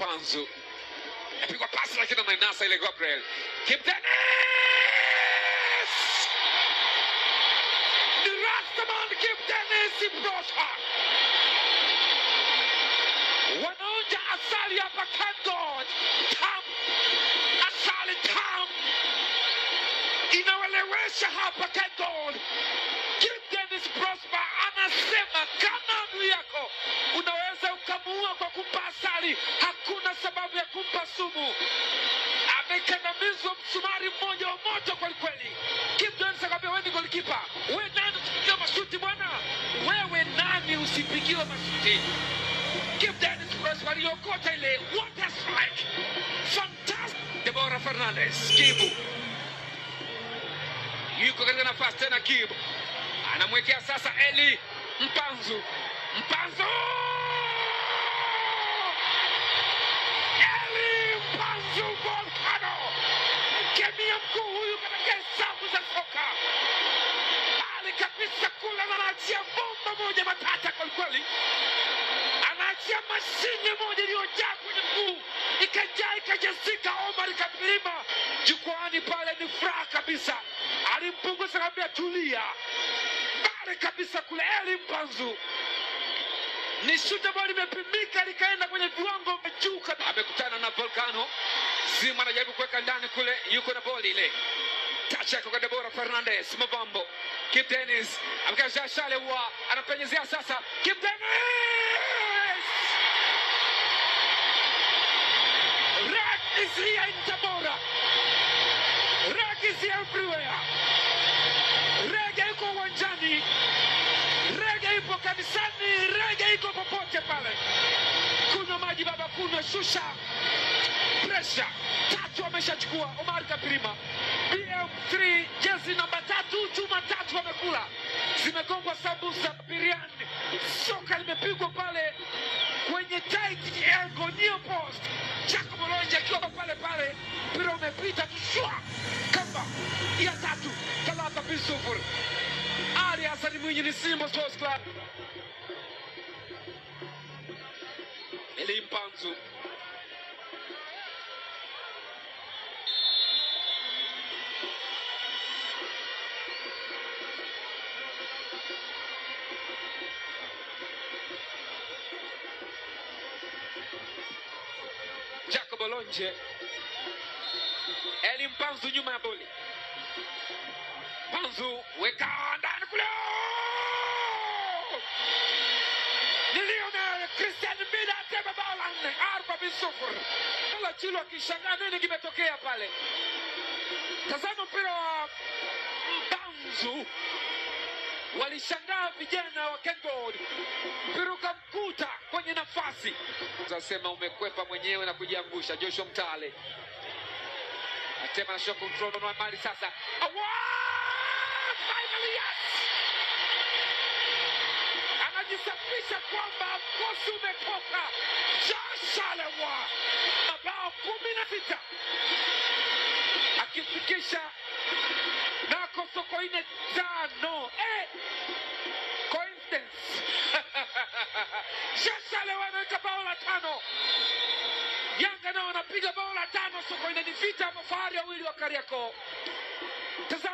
Mpanzu. Apigwa pasi lakini anainasa ile Gabriel. Kibu Denis! The Rastaman Kibu Denis Ibrosha. Wanaonja asali hapa Kandod. Tam. Asali tam. Inawelewesha hapa Kandod. Kibu Denis Prosper anasema kama adui yako unaweza ukamuua kwa kumpa asali, hakuna sababu ya kumpa sumu. Amekandamizwa msumari mmoja wa moto kwa kweli. Kibu Denis akamwambia wewe ni golikipa. Wewe nani usipigiwe mashuti bwana? Wewe nani usipigiwe mashuti? Kibu Denis Prosper aliokota ile. What a strike. Fantastic. Deborah Fernandez. Kibu. Yuko katika nafasi tena Kibu. Anamwekea sasa Eli Mpanzu. Mpanzu! Eli Mpanzu Volcano! Kemia mkuu huyu katika hesabu za soka. Bali kabisa kula na anaachia bomba moja matata kwa kweli. Anaachia mashine moja iliyojaa kwenye mguu. Ikajaa ikajazika Omar Kapilima. Jukwani pale ni furaha kabisa. Alimpunguza kabla tulia. Bali kabisa kule Eli Mpanzu. Ni shuti ambalo limepimika likaenda kwenye viwango vya juu kabisa. Amekutana na Volcano. Zima anajaribu kuweka ndani kule, yuko na boli ile. Touch yake kwa Deborah Fernandez, Mavambo. Kibu Denis, amekasha shale huwa, anapenyezea sasa. Kibu Denis! Red is here in Tabora. Red is everywhere. Rege yuko uwanjani. Rege yupo kanisani. Rege yuko popote pale. Kunywa maji baba, kunywa, shusha pressure. Tatu ameshachukua Omar Kapilima. BM3 jezi namba 3, chuma 3 wamekula. Zimegongwa sambusa biriani. Soka limepigwa pale kwenye tight angle near post. Jacob Molonje akiwa pale pale. Mpira umepita tushua. Kamba ya 3. Talata Bisufur. Ali Hassan Mwinyi ni Simba Sports Club. Eli Mpanzu. Jacob Molonje. Eli Mpanzu nyuma ya boli. Mpanzu weka ndani kule. Niliona Christian Mbida atema bao la 4. 4-0. Kala Chilo akishangaa nini kimetokea pale. Tazama mpira wa Mpanzu. Walishangaa vijana wa Kengod. Mpira ukamkuta kwenye nafasi. Zasema umekwepa mwenyewe na kujiangusha. Joshua Mtale. Atema na show control na mali sasa. Finally yes! Anajisafisha kwamba mkosi umetoka. Josh Alewa. Mabao 16. Akifikisha nako Sokoine 5. Coincidence. Josh Alewa anaweka bao la 5. Yanga nao wanapiga bao la 5 Sokoine. Ni vita mafahari wawili wa Kariakoo. Tazama